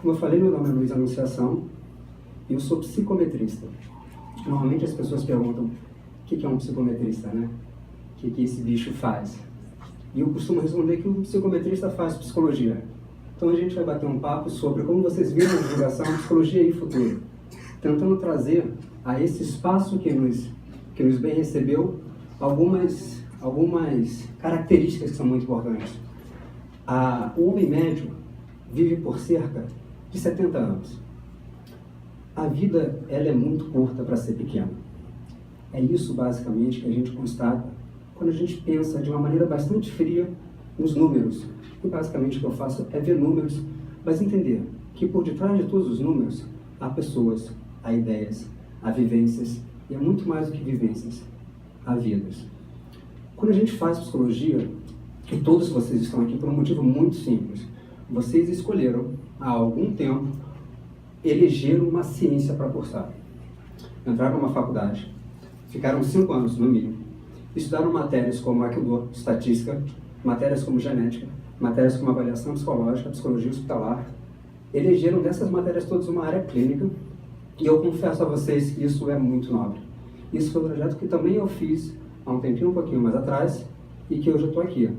Como eu falei, meu nome é Luiz Anunciação e eu sou psicometrista. Normalmente as pessoas perguntam o que é um psicometrista, né? O que esse bicho faz? E eu costumo responder que o psicometrista faz psicologia. Então a gente vai bater um papo sobre como vocês viram na divulgação Psicologia e Futuro, tentando trazer a esse espaço que nos bem recebeu algumas características que são muito importantes. O homem médio vive por cerca de 70 anos. A vida ela é muito curta para ser pequena. É isso basicamente que a gente constata quando a gente pensa de uma maneira bastante fria nos números. E basicamente o que eu faço é ver números, mas entender que por detrás de todos os números há pessoas, há ideias, há vivências, e é muito mais do que vivências, há vidas. Quando a gente faz psicologia, e todos vocês estão aqui por um motivo muito simples, vocês escolheram há algum tempo eleger uma ciência para cursar. Entraram numa faculdade, ficaram 5 anos no mínimo, estudaram matérias como Aikido, estatística, matérias como genética, matérias como avaliação psicológica, psicologia hospitalar, elegeram dessas matérias todas uma área clínica, e eu confesso a vocês que isso é muito nobre. Isso foi um projeto que também eu fiz há um tempinho, um pouquinho mais atrás, e que hoje eu estou aqui.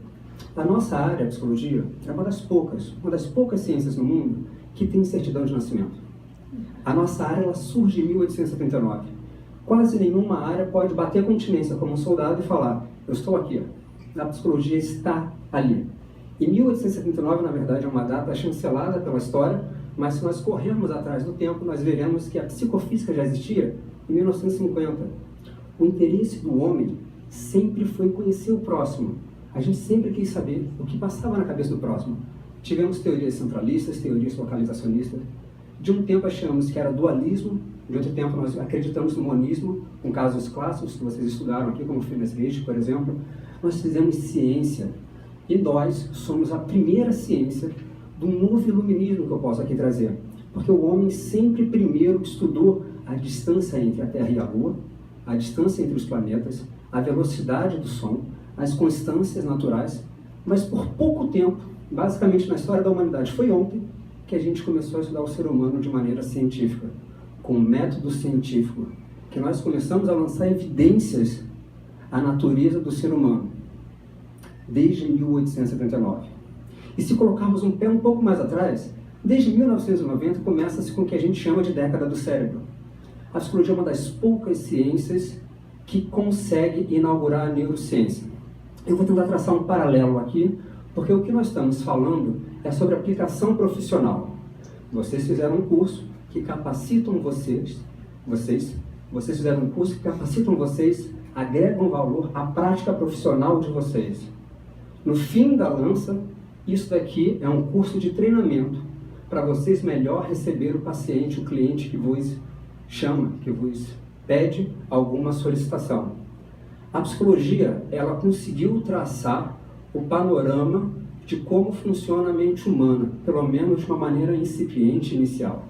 A nossa área, a psicologia, é uma das poucas ciências no mundo que tem certidão de nascimento. A nossa área ela surge em 1879. Quase nenhuma área pode bater continência como um soldado e falar, eu estou aqui. A psicologia está ali. E 1879, na verdade, é uma data chancelada pela história, mas se nós corrermos atrás do tempo, nós veremos que a psicofísica já existia em 1950. O interesse do homem sempre foi conhecer o próximo. A gente sempre quis saber o que passava na cabeça do próximo. Tivemos teorias centralistas, teorias localizacionistas. De um tempo achamos que era dualismo, de outro tempo nós acreditamos no monismo, com casos clássicos que vocês estudaram aqui, como Friedrich Nietzsche, por exemplo. Nós fizemos ciência e nós somos a primeira ciência do novo iluminismo que eu posso aqui trazer. Porque o homem sempre primeiro estudou a distância entre a Terra e a Lua, a distância entre os planetas, a velocidade do som, as constâncias naturais, mas por pouco tempo, basicamente na história da humanidade, foi ontem que a gente começou a estudar o ser humano de maneira científica, com método científico, que nós começamos a lançar evidências à natureza do ser humano, desde 1879. E se colocarmos um pé um pouco mais atrás, desde 1990 começa-se com o que a gente chama de década do cérebro. A psicologia é uma das poucas ciências que consegue inaugurar a neurociência. Eu vou tentar traçar um paralelo aqui, porque o que nós estamos falando é sobre aplicação profissional. Vocês fizeram um curso que capacitam vocês fizeram um curso que capacitam vocês, agregam valor à prática profissional de vocês. No fim da lança, isso daqui é um curso de treinamento para vocês melhor receber o paciente, o cliente que vos chama, que vos pede alguma solicitação. A psicologia, ela conseguiu traçar o panorama de como funciona a mente humana, pelo menos de uma maneira incipiente inicial.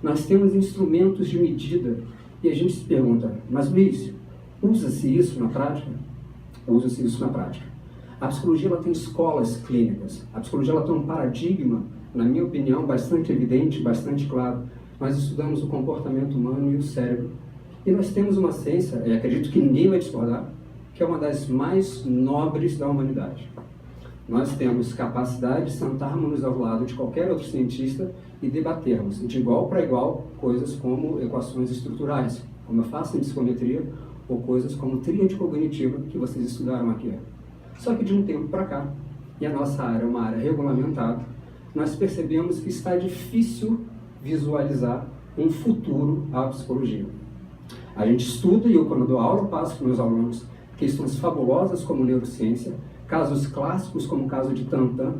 Nós temos instrumentos de medida e a gente se pergunta, mas Luiz, usa-se isso na prática? Usa-se isso na prática. A psicologia ela tem escolas clínicas, a psicologia ela tem um paradigma, na minha opinião, bastante evidente, bastante claro. Nós estudamos o comportamento humano e o cérebro. E nós temos uma ciência, e acredito que ninguém vai discordar, que é uma das mais nobres da humanidade. Nós temos capacidade de sentarmos ao lado de qualquer outro cientista e debatermos de igual para igual coisas como equações estruturais, como eu faço em psicometria, ou coisas como tríade cognitiva que vocês estudaram aqui. Só que de um tempo para cá, e a nossa área é uma área regulamentada, nós percebemos que está difícil visualizar um futuro à psicologia. A gente estuda, e eu quando dou aula passo para os meus alunos questões fabulosas como neurociência, casos clássicos como o caso de Tantan,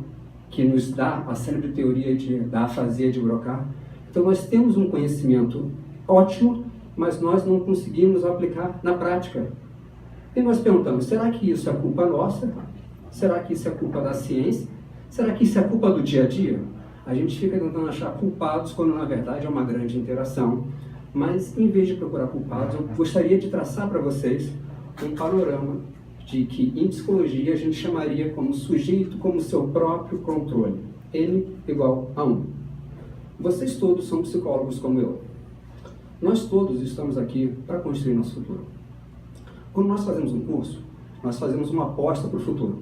que nos dá a célebre teoria da afasia de Broca. Então nós temos um conhecimento ótimo, mas nós não conseguimos aplicar na prática. E nós perguntamos, será que isso é culpa nossa? Será que isso é culpa da ciência? Será que isso é culpa do dia a dia? A gente fica tentando achar culpados quando na verdade é uma grande interação. Mas em vez de procurar culpados, eu gostaria de traçar para vocês um panorama de que em psicologia a gente chamaria como sujeito como seu próprio controle. N igual a 1. Vocês todos são psicólogos como eu. Nós todos estamos aqui para construir nosso futuro. Quando nós fazemos um curso, nós fazemos uma aposta para o futuro.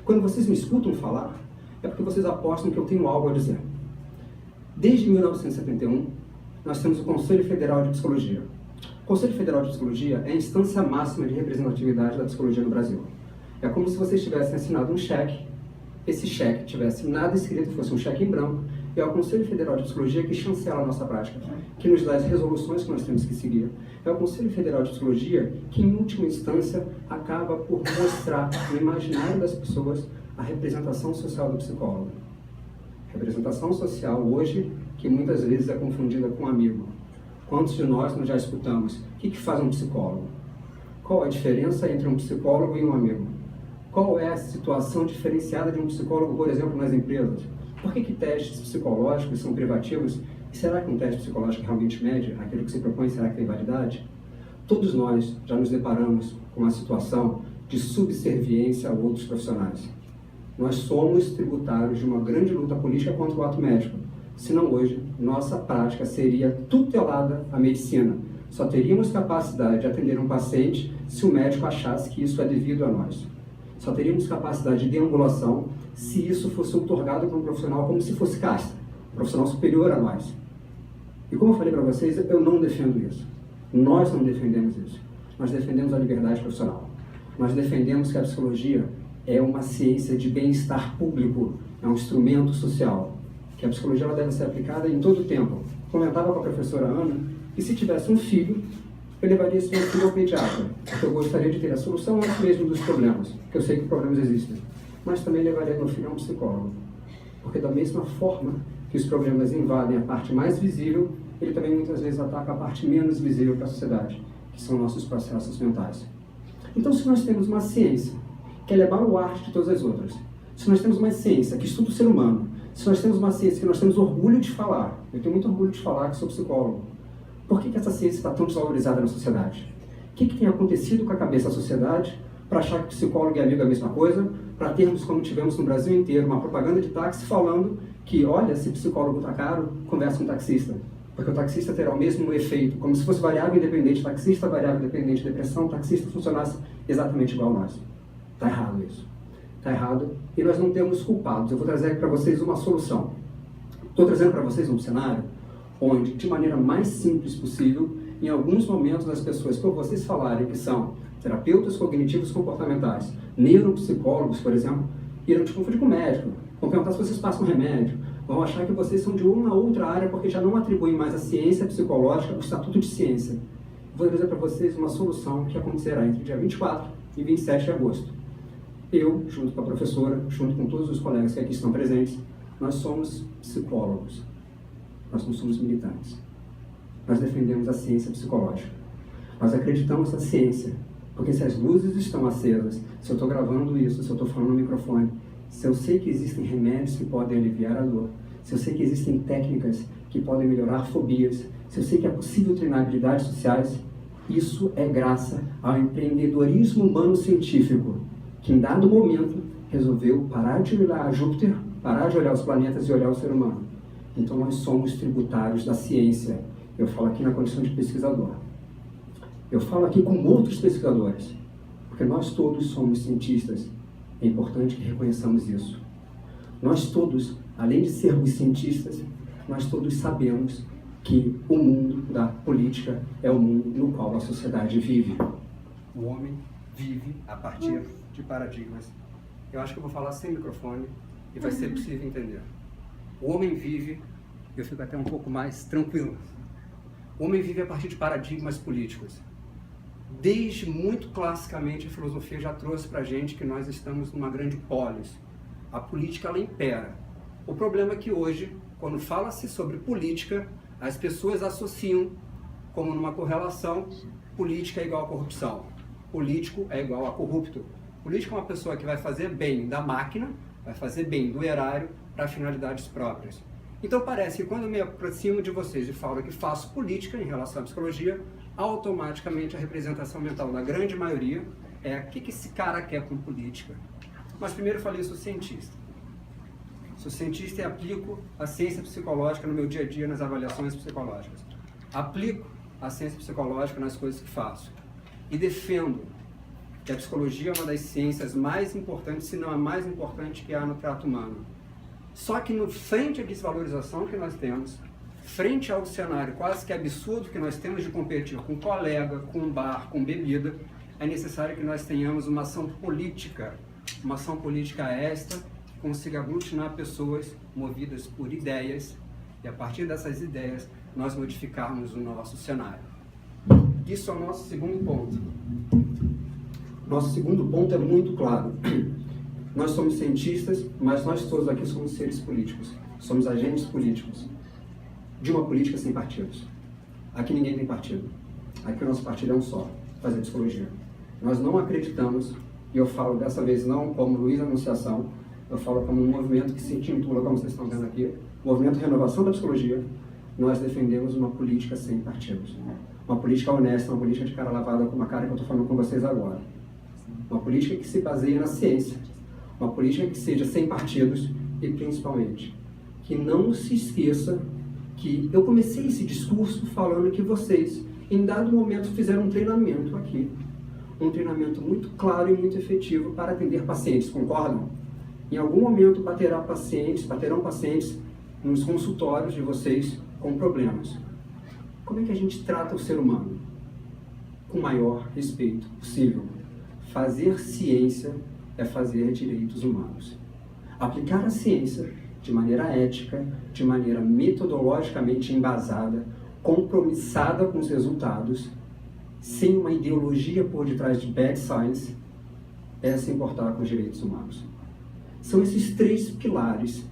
Quando vocês me escutam falar, é porque vocês apostam que eu tenho algo a dizer. Desde 1971, nós temos o Conselho Federal de Psicologia. O Conselho Federal de Psicologia é a instância máxima de representatividade da psicologia no Brasil. É como se vocês tivessem assinado um cheque, esse cheque tivesse nada escrito, fosse um cheque em branco, e é o Conselho Federal de Psicologia que chancela a nossa prática, que nos dá as resoluções que nós temos que seguir. É o Conselho Federal de Psicologia que, em última instância, acaba por mostrar no imaginário das pessoas a representação social do psicólogo. Representação social hoje, que muitas vezes é confundida com amigo. Quantos de nós já escutamos? O que faz um psicólogo? Qual a diferença entre um psicólogo e um amigo? Qual é a situação diferenciada de um psicólogo, por exemplo, nas empresas? Por que testes psicológicos são privativos? E será que um teste psicológico realmente mede aquilo que se propõe? Será que tem validade? Todos nós já nos deparamos com uma situação de subserviência a outros profissionais. Nós somos tributários de uma grande luta política contra o ato médico. Senão hoje, nossa prática seria tutelada à medicina. Só teríamos capacidade de atender um paciente se o médico achasse que isso é devido a nós. Só teríamos capacidade de deambulação se isso fosse outorgado por um profissional como se fosse casta, um profissional superior a nós. E como eu falei para vocês, eu não defendo isso. Nós não defendemos isso. Nós defendemos a liberdade profissional. Nós defendemos que a psicologia é uma ciência de bem-estar público, é um instrumento social, que a psicologia ela deve ser aplicada em todo o tempo. Comentava com a professora Ana que se tivesse um filho, eu levaria esse meu filho ao pediatra, porque eu gostaria de ter a solução antes mesmo dos problemas, porque eu sei que problemas existem. Mas também levaria meu filho a um psicólogo, porque da mesma forma que os problemas invadem a parte mais visível, ele também muitas vezes ataca a parte menos visível para a sociedade, que são nossos processos mentais. Então, se nós temos uma ciência que é levar o arte de todas as outras, se nós temos uma ciência que estuda o ser humano, se nós temos uma ciência que nós temos orgulho de falar, eu tenho muito orgulho de falar que sou psicólogo, por que essa ciência está tão desvalorizada na sociedade? O que tem acontecido com a cabeça da sociedade para achar que psicólogo e amigo é a mesma coisa, para termos, como tivemos no Brasil inteiro, uma propaganda de táxi falando que, olha, se psicólogo está caro, conversa com um taxista. Porque o taxista terá o mesmo efeito, como se fosse variável independente taxista, variável independente depressão, taxista funcionasse exatamente igual a nós. Está errado isso. Está errado e nós não temos culpados. Eu vou trazer aqui para vocês uma solução. Estou trazendo para vocês um cenário onde, de maneira mais simples possível, em alguns momentos as pessoas, por vocês falarem que são terapeutas cognitivos comportamentais, neuropsicólogos, por exemplo, irão te confundir com médico, vão perguntar se vocês passam remédio, vão achar que vocês são de uma outra área porque já não atribuem mais à ciência psicológica o estatuto de ciência. Vou trazer para vocês uma solução que acontecerá entre dia 24 e 27 de agosto. Eu, junto com a professora, junto com todos os colegas que aqui estão presentes, nós somos psicólogos. Nós não somos militantes. Nós defendemos a ciência psicológica. Nós acreditamos na ciência, porque se as luzes estão acesas, se eu estou gravando isso, se eu estou falando no microfone, se eu sei que existem remédios que podem aliviar a dor, se eu sei que existem técnicas que podem melhorar fobias, se eu sei que é possível treinar habilidades sociais, isso é graças ao empreendedorismo humano científico, que em dado momento resolveu parar de olhar Júpiter, parar de olhar os planetas e olhar o ser humano. Então nós somos tributários da ciência. Eu falo aqui na condição de pesquisador. Eu falo aqui com outros pesquisadores, porque nós todos somos cientistas. É importante que reconheçamos isso. Nós todos, além de sermos cientistas, nós todos sabemos que o mundo da política é o mundo no qual a sociedade vive. O homem vive a partir de paradigmas. Eu acho que eu vou falar sem microfone e vai ser possível entender. O homem vive, eu fico até um pouco mais tranquilo. O homem vive a partir de paradigmas políticos. Desde muito classicamente a filosofia já trouxe para a gente que nós estamos numa grande polis. A política ela impera. O problema é que hoje, quando fala-se sobre política, as pessoas associam como numa correlação, política é igual a corrupção, político é igual a corrupto. Político é uma pessoa que vai fazer bem da máquina, vai fazer bem do erário para finalidades próprias. Então parece que quando eu me aproximo de vocês e falo que faço política em relação à psicologia, automaticamente a representação mental da grande maioria é o que esse cara quer com política. Mas primeiro eu falei, eu sou cientista. Sou cientista e aplico a ciência psicológica no meu dia a dia, nas avaliações psicológicas. Aplico a ciência psicológica nas coisas que faço. E defendo que a psicologia é uma das ciências mais importantes, se não a mais importante que há no trato humano. Só que, frente à desvalorização que nós temos, frente ao cenário quase que absurdo que nós temos de competir com colega, com bar, com bebida, é necessário que nós tenhamos uma ação política esta que consiga aglutinar pessoas movidas por ideias e, a partir dessas ideias, nós modificarmos o nosso cenário. Isso é o nosso segundo ponto. Nosso segundo ponto é muito claro. Nós somos cientistas, mas nós todos aqui somos seres políticos. Somos agentes políticos de uma política sem partidos. Aqui ninguém tem partido. Aqui o nosso partido é um só, fazer psicologia. Nós não acreditamos, e eu falo dessa vez não como Luiz Anunciação, eu falo como um movimento que se intitula, como vocês estão vendo aqui, Movimento Renovação da Psicologia. Nós defendemos uma política sem partidos. Uma política honesta, uma política de cara lavada, como a cara que eu estou falando com vocês agora. Uma política que se baseie na ciência. Uma política que seja sem partidos e, principalmente, que não se esqueça que eu comecei esse discurso falando que vocês, em dado momento, fizeram um treinamento aqui. Um treinamento muito claro e muito efetivo para atender pacientes, concordam? Em algum momento baterão pacientes nos consultórios de vocês com problemas. Como é que a gente trata o ser humano? Com o maior respeito possível. Fazer ciência é fazer direitos humanos. Aplicar a ciência de maneira ética, de maneira metodologicamente embasada, compromissada com os resultados, sem uma ideologia por detrás de bad science, é se importar com os direitos humanos. São esses três pilares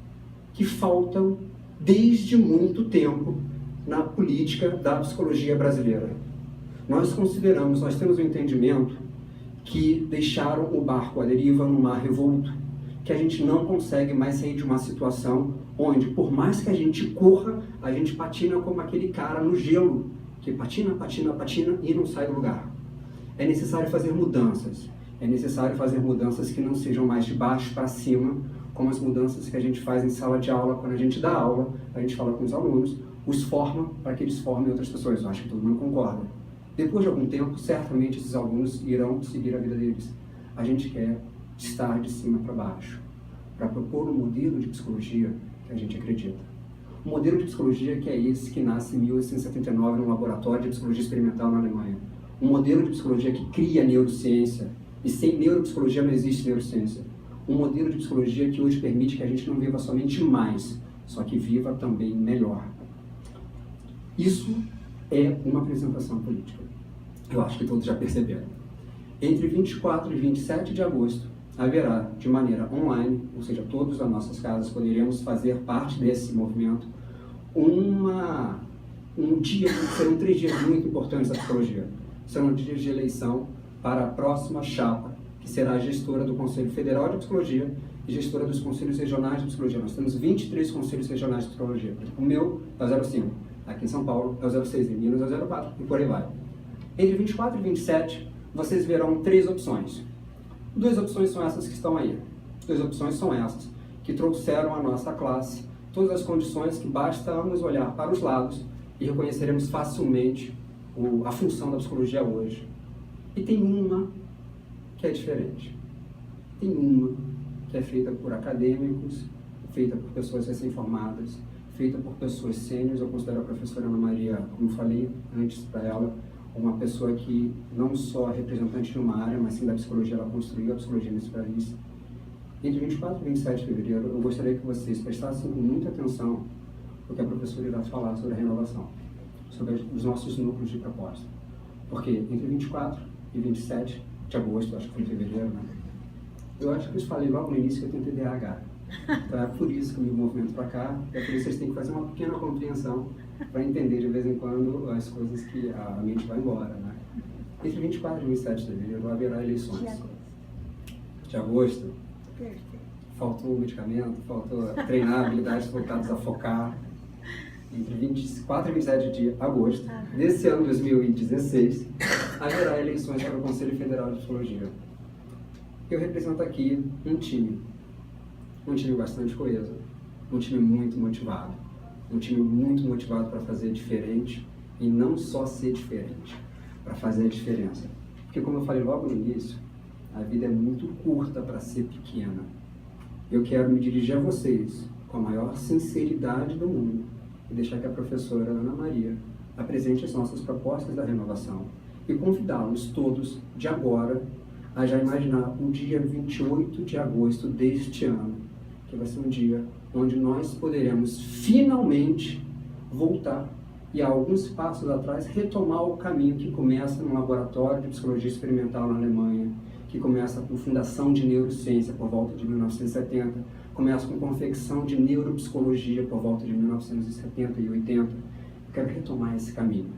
que faltam desde muito tempo na política da psicologia brasileira. Nós temos um entendimento que deixaram o barco à deriva no mar revolto, que a gente não consegue mais sair de uma situação onde, por mais que a gente corra, a gente patina como aquele cara no gelo, que patina e não sai do lugar. É necessário fazer mudanças. É necessário fazer mudanças que não sejam mais de baixo para cima, como as mudanças que a gente faz em sala de aula. Quando a gente dá aula, a gente fala com os alunos, os forma para que eles formem outras pessoas. Eu acho que todo mundo concorda. Depois de algum tempo, certamente esses alunos irão seguir a vida deles. A gente quer estar de cima para baixo, para propor um modelo de psicologia que a gente acredita. Um modelo de psicologia que é esse que nasce em 1879 num laboratório de psicologia experimental na Alemanha. Um modelo de psicologia que cria neurociência, e sem neuropsicologia não existe neurociência. Um modelo de psicologia que hoje permite que a gente não viva somente mais, só que viva também melhor. Isso é uma apresentação política. Eu acho que todos já perceberam. Entre 24 e 27 de agosto, haverá, de maneira online, ou seja, todos das nossas casas poderemos fazer parte desse movimento, serão 3 dias muito importantes da psicologia. Serão dias de eleição para a próxima chapa, que será a gestora do Conselho Federal de Psicologia e gestora dos Conselhos Regionais de Psicologia. Nós temos 23 Conselhos Regionais de Psicologia. O meu é o 05, aqui em São Paulo é o 06, em Minas é o 04, e por aí vai. Entre 24 e 27, vocês verão 3 opções. 2 opções são essas que estão aí. 2 opções são essas, que trouxeram à nossa classe todas as condições que bastamos olhar para os lados e reconheceremos facilmente a função da psicologia hoje. E tem uma que é diferente. Tem uma que é feita por acadêmicos, feita por pessoas recém-formadas, feita por pessoas sêniores. Eu considero a professora Ana Maria, como falei antes para ela, uma pessoa que não só é representante de uma área, mas sim da psicologia. Ela construiu a psicologia nesse país. Entre 24 e 27 de fevereiro, eu gostaria que vocês prestassem muita atenção no que a professora irá falar sobre a renovação, sobre os nossos núcleos de proposta. Porque entre 24 e 27 de agosto, acho que foi em fevereiro, né? Eu acho que eu falei logo no início que eu tenho TDAH. Então é por isso que eu me movimento para cá, é por isso que vocês têm que fazer uma pequena compreensão para entender de vez em quando as coisas que a mente vai embora, né? Entre 24 e 27 de fevereiro haverá eleições. De agosto. Faltou medicamento, faltou treinar habilidades voltadas a focar. Entre 24 e 27 de agosto desse ano 2016, haverá eleições para o Conselho Federal de Psicologia. Eu represento aqui um time bastante coeso, um time muito motivado. Um time muito motivado para fazer diferente e não só ser diferente, para fazer a diferença. Porque como eu falei logo no início, a vida é muito curta para ser pequena. Eu quero me dirigir a vocês com a maior sinceridade do mundo e deixar que a professora Ana Maria apresente as nossas propostas da renovação e convidá-los todos, de agora, a já imaginar o dia 28 de agosto deste ano, que vai ser um dia onde nós poderemos finalmente voltar e, há alguns passos atrás, retomar o caminho que começa no Laboratório de Psicologia Experimental na Alemanha, que começa com Fundação de Neurociência por volta de 1970, começa com confecção de neuropsicologia por volta de 1970 e 80. Eu quero retomar esse caminho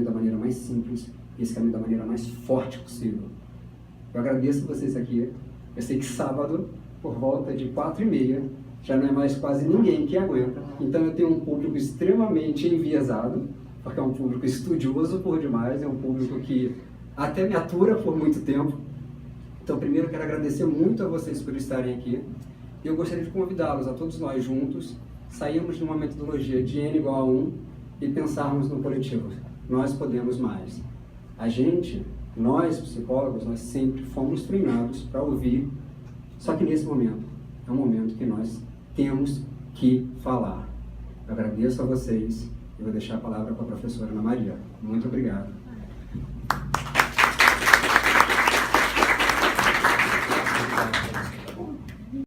da maneira mais simples, esse caminho da maneira mais forte possível. Eu agradeço vocês aqui. Eu sei que sábado, por volta de 4h30, já não é mais quase ninguém que aguenta. Então eu tenho um público extremamente enviesado, porque é um público estudioso por demais, é um público que até me atura por muito tempo. Então primeiro eu quero agradecer muito a vocês por estarem aqui. E eu gostaria de convidá-los a todos nós juntos, sairmos de uma metodologia de N igual a 1 e pensarmos no coletivo. Nós podemos mais. Nós psicólogos, nós sempre fomos treinados para ouvir, só que nesse momento, é um momento que nós temos que falar. Eu agradeço a vocês e vou deixar a palavra para a professora Ana Maria. Muito obrigado.